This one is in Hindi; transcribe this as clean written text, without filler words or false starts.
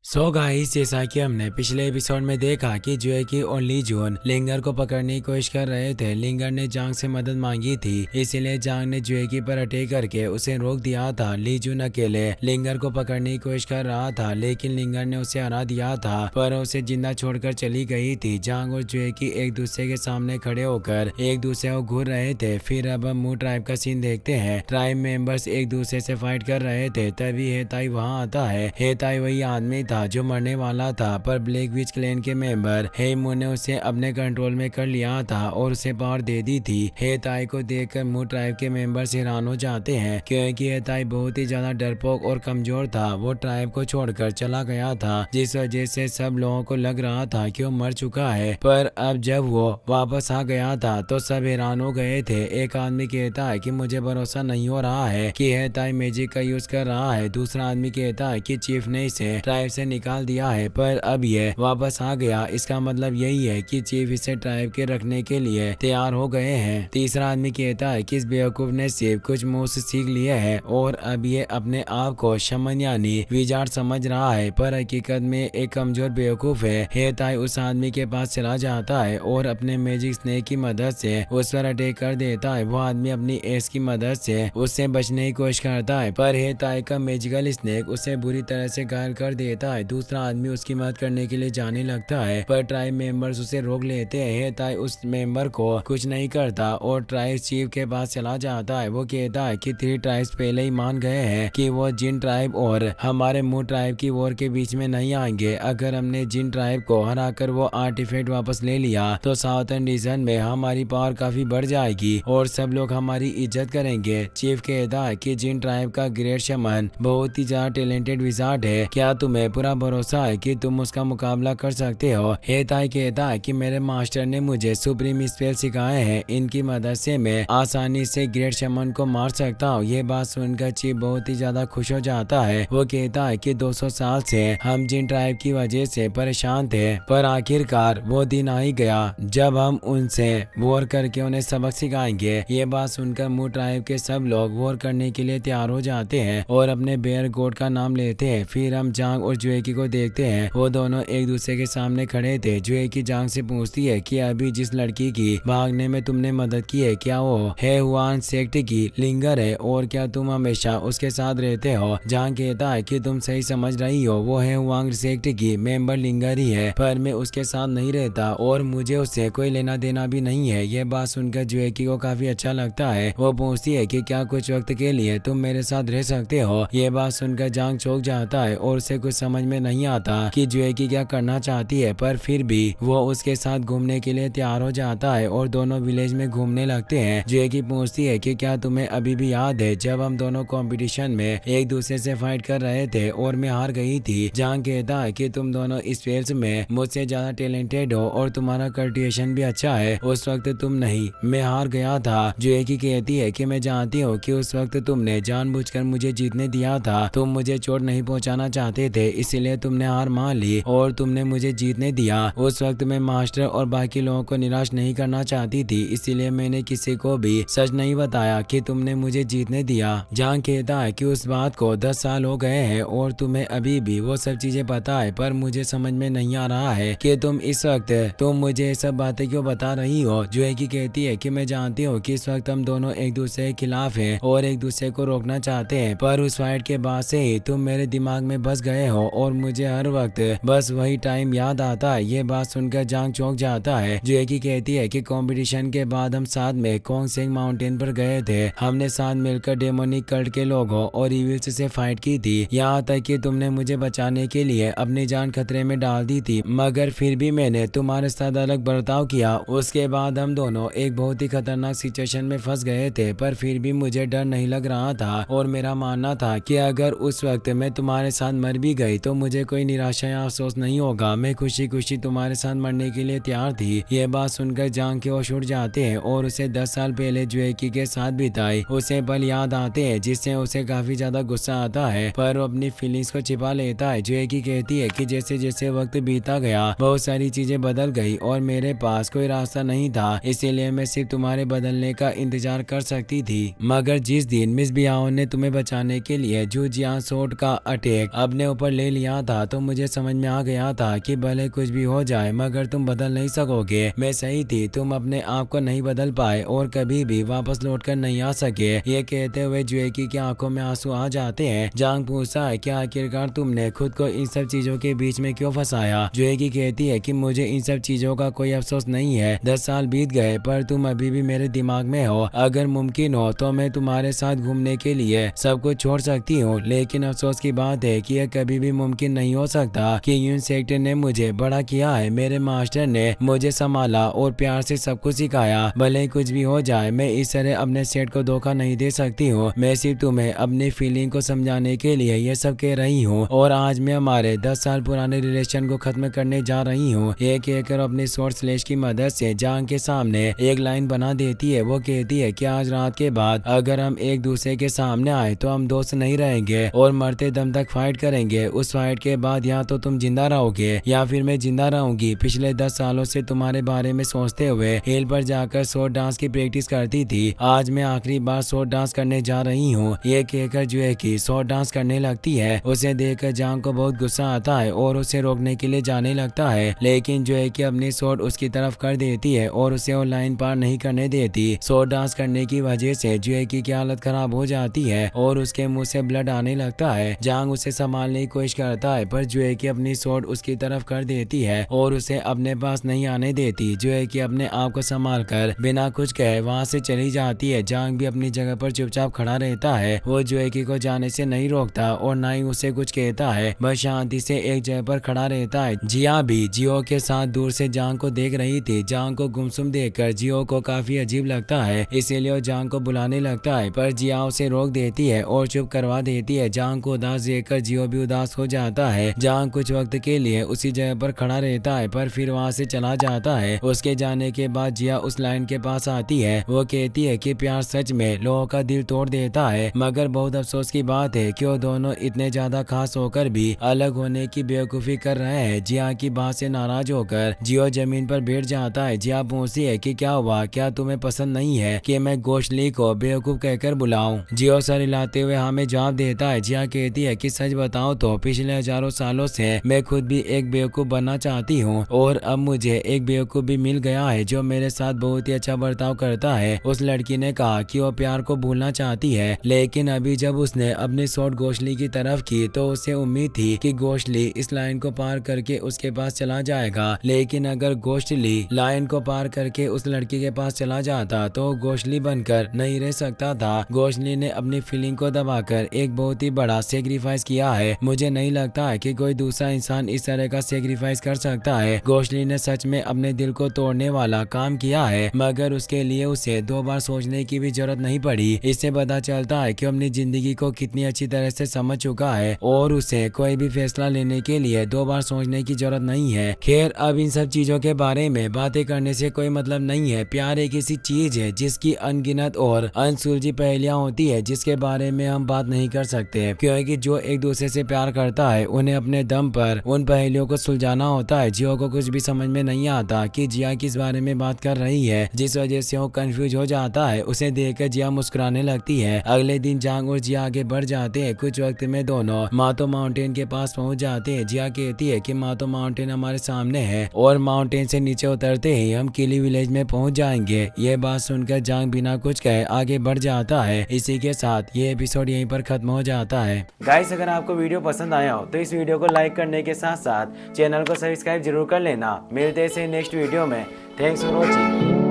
सो गाइस, जैसा कि हमने पिछले एपिसोड में देखा कि जो है कि ओनली जून लिंगर को पकड़ने की कोशिश कर रहे थे। लिंगर ने जांग से मदद मांगी थी, इसीलिए जांग ने जुएकी पर अटैक करके उसे रोक दिया था। ली जून अकेले लिंगर को पकड़ने की कोशिश कर रहा था, लेकिन लिंगर ने उसे हरा दिया था, पर उसे जिंदा छोड़कर चली गई थी। जांग और जुएकी एक दूसरे के सामने खड़े होकर एक दूसरे को घूर रहे थे। फिर अब हम मू ट्राइब का सीन देखते हैं। ट्राइब मेंबर्स एक दूसरे से फाइट कर रहे थे, तभी हेताई वहां आता है। हेताई वही आदमी था जो मरने वाला था, पर ब्लैक विच क्लैन के मेंबर हेमू ने उसे अपने कंट्रोल में कर लिया था और उसे पावर दे दी थी। हेताई को देखकर मू ट्राइब के मेंबर्स हैरान हो जाते हैं, क्योंकि हेताई बहुत ही ज्यादा डरपोक और कमजोर था। वो ट्राइब को छोड़कर चला गया था, जिस वजह से सब लोगों को लग रहा था कि वो मर चुका है। पर अब जब वो वापस आ गया था तो सब हैरान हो गए थे। एक आदमी कहता है कि मुझे भरोसा नहीं हो रहा है कि हेताई मैजिक का यूज कर रहा है। दूसरा आदमी कहता है कि चीफ ने इसे ट्राइब से निकाल दिया है, पर अब ये वापस आ गया। इसका मतलब यही है कि चीफ इसे ट्राइब के रखने के लिए तैयार हो गए हैं। तीसरा आदमी कहता है कि इस बेवकूफ ने सिर्फ कुछ मुंह से सीख लिया है और अब ये अपने आप को शमन यानी विजार्ड समझ रहा है, पर हकीकत में एक कमजोर बेवकूफ है। हेताई उस आदमी के पास चला जाता है और अपने मैजिक स्नेक की मदद से उस पर अटैक कर देता है। वो आदमी अपनी एस की मदद से उससे बचने की कोशिश करता है, पर हेताई का मैजिकल स्नेक उसे बुरी तरह से घायल कर देता है। दूसरा आदमी उसकी मदद करने के लिए जाने लगता है, पर ट्राइब मेंबर्स उसे रोक लेते हैं। हेताई उस मेंबर को कुछ नहीं करता और ट्राइब चीफ के पास चला जाता है। वो कहता है कि 3 ट्राइब्स पहले ही मान गए हैं कि वो जिन ट्राइब और हमारे मू ट्राइब की वॉर के बीच में नहीं आएंगे। अगर हमने जिन ट्राइब को हराकर वो आर्टिफैक्ट वापस ले लिया तो साउथर्न रीजन में हमारी पावर काफी बढ़ जाएगी और सब लोग हमारी इज्जत करेंगे। चीफ कहता है कि जिन ट्राइब का ग्रेट शमन बहुत ही ज्यादा टैलेंटेड विजार्ड है, क्या तुम्हें पूरा भरोसा है कि तुम उसका मुकाबला कर सकते हो? हेताई कहता है कि मेरे मास्टर ने मुझे सुप्रीम स्पेल सिखाए हैं, इनकी मदद से मैं आसानी से ग्रेट शमन को मार सकता हूँ। ये बात सुनकर चीफ बहुत ही ज्यादा खुश हो जाता है। वो कहता है कि 200 साल से हम जिन ट्राइब की वजह से परेशान थे, पर आखिरकार वो दिन आ ही गया जब हम उनसे वॉर करके उन्हें सबक सिखाएंगे। ये बात सुनकर मू ट्राइब के सब लोग वॉर करने के लिए तैयार हो जाते हैं और अपने बेयर गॉड का नाम लेते हैं। फिर हम जांग और जुएकी को देखते हैं। वो दोनों एक दूसरे के सामने खड़े थे। जुएकी जांग से पूछती है कि अभी जिस लड़की की भागने में तुमने मदद की है, क्या वो है हुआन सेक्ट की लिंगर है और क्या तुम हमेशा उसके साथ रहते हो? जांग कहता है कि तुम सही समझ रही हो, वो है हुआंग सेक्ट की मेंबर लिंगर ही है, पर मैं उसके साथ नहीं रहता और मुझे उससे कोई लेना देना भी नहीं है। ये बात सुनकर जुएकी को काफी अच्छा लगता है। वो पूछती है कि क्या कुछ वक्त के लिए तुम मेरे साथ रह सकते हो? ये बात सुनकर जांग चौंक जाता है और उसे कुछ समझ में नहीं आता कि जुएकी क्या करना चाहती है, पर फिर भी वो उसके साथ घूमने के लिए तैयार हो जाता है और दोनों विलेज में घूमने लगते हैं। जुएकी पूछती है कि क्या तुम्हें अभी भी याद है जब हम दोनों कंपटीशन में एक दूसरे से फाइट कर रहे थे और मैं हार गई थी? जांग कहता है कि तुम दोनों इस फील्ड में मुझसे ज्यादा टैलेंटेड हो और तुम्हारा कल्टिवेशन भी अच्छा है। उस वक्त तुम नहीं, मैं हार गया था। जुएकी कहती है कि मैं जानती हूँ कि उस वक्त तुमने जानबूझकर मुझे जीतने दिया था। तुम मुझे चोट नहीं पहुंचाना चाहते थे, इसीलिए तुमने हार मान ली और तुमने मुझे जीतने दिया। उस वक्त मैं मास्टर और बाकी लोगों को निराश नहीं करना चाहती थी, इसीलिए मैंने किसी को भी सच नहीं बताया कि तुमने मुझे जीतने दिया। जांग कहता है कि उस बात को 10 साल हो गए हैं और तुम्हें अभी भी वो सब चीजें पता है, पर मुझे समझ में नहीं आ रहा है कि तुम इस वक्त मुझे सब बातें क्यों बता रही हो। जुएकी कहती है कि मैं जानती हूँ कि इस वक्त हम दोनों एक दूसरे के खिलाफ हैं और एक दूसरे को रोकना चाहते हैं, पर उस फाइट के बाद से ही तुम मेरे दिमाग में बस गए हो और मुझे हर वक्त बस वही टाइम याद आता है। ये बात सुनकर जांग चौंक जाता है। जुएकी कहती है कि कंपटीशन के बाद हम साथ में कोंगसेंग माउंटेन पर गए थे। हमने साथ मिलकर डेमोनिक कल्ट के लोगों और इविल्स से फाइट की थी, यहाँ तक कि तुमने मुझे बचाने के लिए अपनी जान खतरे में डाल दी थी, मगर फिर भी मैंने तुम्हारे साथ अलग बर्ताव किया। उसके बाद हम दोनों एक बहुत ही खतरनाक सिचुएशन में फंस गए थे, पर फिर भी मुझे डर नहीं लग रहा था और मेरा मानना था कि अगर उस वक्त मैं तुम्हारे साथ मर भी गई तो मुझे कोई निराशा या अफसोस नहीं होगा। मैं खुशी खुशी तुम्हारे साथ मरने के लिए तैयार थी। ये बात सुनकर जांग के होश उड़ जाते हैं और उसे 10 साल पहले जुएकी के साथ बिताए उसे पल याद आते हैं, जिससे उसे काफी ज्यादा गुस्सा आता है, पर वो अपनी फीलिंग्स को छिपा लेता है। जुएकी कहती है कि जैसे जैसे वक्त बीता गया बहुत सारी चीजें बदल गई और मेरे पास कोई रास्ता नहीं था, इसीलिए मैं सिर्फ तुम्हारे बदलने का इंतजार कर सकती थी। मगर जिस दिन मिस बियाओ ने तुम्हें बचाने के लिए जू जियान सोट का अटैक अपने ऊपर ले लिया था तो मुझे समझ में आ गया था कि भले कुछ भी हो जाए मगर तुम बदल नहीं सकोगे। मैं सही थी, तुम अपने आप को नहीं बदल पाए और कभी भी वापस लौटकर नहीं आ सके। ये कहते हुए जुएकी की आंखों में आंसू आ जाते हैं। जांग पूछता है कि आखिरकार तुमने खुद को इन सब चीजों के बीच में क्यों फंसाया। जुएकी कहती है कि मुझे इन सब चीजों का कोई अफसोस नहीं है। 10 साल बीत गए पर तुम अभी भी मेरे दिमाग में हो। अगर मुमकिन हो तो मैं तुम्हारे साथ घूमने के लिए सब कुछ छोड़ सकती हूँ, लेकिन अफसोस की बात है कि यह कभी भी मुमकिन नहीं हो सकता कि यून सेक्टर ने मुझे बड़ा किया है। मेरे मास्टर ने मुझे संभाला और प्यार से सब कुछ सिखाया। भले कुछ भी हो जाए मैं इस तरह अपने सेट को धोखा नहीं दे सकती हूँ। मैं सिर्फ तुम्हें अपनी फीलिंग को समझाने के लिए ये सब कह रही हूँ और आज मैं हमारे 10 साल पुराने रिलेशन को खत्म करने जा रही हूँ। ये कहकर अपनी शॉर्ट स्लेश की मदद से जांग के सामने एक लाइन बना देती है। वो कहती है कि आज रात के बाद अगर हम एक दूसरे के सामने आए तो हम दोस्त नहीं रहेंगे और मरते दम तक फाइट करेंगे। उस फाइट के बाद या तो तुम जिंदा रहोगे या फिर मैं जिंदा रहूंगी। पिछले 10 सालों से तुम्हारे बारे में सोचते हुए हिल पर जाकर शॉर्ट डांस की प्रैक्टिस करती थी। आज मैं आखिरी बार शॉर्ट डांस करने जा रही हूँ। ये कहकर जुएकी शॉर्ट डांस करने लगती है। उसे देखकर जांग को बहुत गुस्सा आता है और उसे रोकने के लिए जाने लगता है, लेकिन जुएकी अपनी शॉर्ट उसकी तरफ कर देती है और उसे वो लाइन पार नहीं करने देती। शॉर्ट डांस करने की वजह से जुएकी की हालत खराब हो जाती है और उसके मुंह से ब्लड आने लगता है। जांग उसे संभालने की कोशिश करता है पर जुएकी अपनी शॉर्ट उसकी तरफ कर देती है और उसे अपने पास नहीं आने देती। जुएकी अपने आप को संभाल कर बिना कुछ कहे वहाँ से चली जाती है। जांग भी अपनी जगह पर चुपचाप खड़ा रहता है। वो जुएकी को जाने से नहीं रोकता और ना ही उसे कुछ कहता है, बस शांति से एक जगह पर खड़ा रहता है। जिया भी जियो के साथ दूर से जांग को देख रही थी। जांग को गुमसुम देखकर जियो को काफी अजीब लगता है, इसीलिए वो जांग को बुलाने लगता है पर जिया उसे रोक देती है और चुप करवा देती है। जांग को उदास देखकर जियो भी उदास हो जाता है। जांग कुछ वक्त के लिए उसी जगह पर खड़ा रहता है पर फिर वहाँ से चला जाता है। उसके जाने के बाद जिया उस लाइन के पास आती है। वो कहती है कि प्यार सच में लोगों का दिल तोड़ देता है, मगर बहुत अफसोस की बात है कि वो दोनों इतने ज्यादा खास होकर भी अलग होने की बेवकूफी कर रहे हैं। जिया की बात से नाराज होकर जियो जमीन पर बैठ जाता है। जिया पूछती है कि क्या हुआ, क्या तुम्हें पसंद नहीं है कि मैं गोशली को बेवकूफ कहकर बुलाऊं। जियो सर हिलाते हुए हमें जवाब देता है। जिया कहती है कि सच बताओ तो पिछले हजारों सालों से मैं खुद भी एक बेवकूफ बनना चाहती हूँ और अब मुझे एक बेवकूफ भी मिल गया है जो मेरे साथ बहुत ही अच्छा बर्ताव करता है। उस लड़की ने कहा कि वो प्यार को भूलना चाहती है, लेकिन अभी जब उसने अपनी शॉट गोशली की तरफ की तो उसे उम्मीद थी कि गोशली इस लाइन को पार करके उसके पास चला जाएगा। लेकिन अगर गोशली लाइन को पार करके उस लड़की के पास चला जाता तो गोशली बनकर नहीं रह सकता था। गोशली ने अपनी फीलिंग को दबाकर एक बहुत ही बड़ा सेक्रीफाइस किया है। मुझे नहीं लगता है कि कोई दूसरा इंसान इस तरह का सेक्रीफाइस कर सकता है। गोशली ने सच में अपने दिल को तोड़ने वाला काम किया है, मगर उसके लिए उसे 2 बार सोचने की भी जरूरत नहीं पड़ी। इससे पता चलता है कि अपनी जिंदगी को कितनी अच्छी तरह से समझ चुका है और उसे कोई भी फैसला लेने के लिए 2 बार सोचने की जरूरत नहीं है। खैर, अब इन सब चीजों के बारे में बातें करने से कोई मतलब नहीं है। प्यार एक ऐसी चीज है जिसकी अनगिनत और अनसुलझी पहेलियां होती है जिसके बारे में हम बात नहीं कर सकते, क्योंकि जो एक दूसरे से प्यार करता है उन्हें अपने दम पर उन पहेलियों को सुलझाना होता है। जियो को कुछ भी समझ में नहीं आता कि जिया किस बारे में बात कर रही है, जिस वजह से वो कंफ्यूज हो जाता है। उसे देखकर जिया मुस्कुराने लगती है। अगले दिन जांग और जिया आगे बढ़ जाते हैं। कुछ वक्त में दोनों मातो माउंटेन के पास पहुंच जाते हैं। जिया कहती है कि मातो माउंटेन हमारे सामने है और माउंटेन से नीचे उतरते ही हम किली विलेज में पहुंच जाएंगे। ये बात सुनकर जांग बिना कुछ कहे आगे बढ़ जाता है। इसी के साथ ये एपिसोड यहीं पर खत्म हो जाता है। गाइस, अगर आपको वीडियो पसंद आया हो तो इस वीडियो को लाइक करने के साथ साथ चैनल को सब्सक्राइब जरूर कर लेना। मिलते हैं नेक्स्ट वीडियो में। Thanks for watching.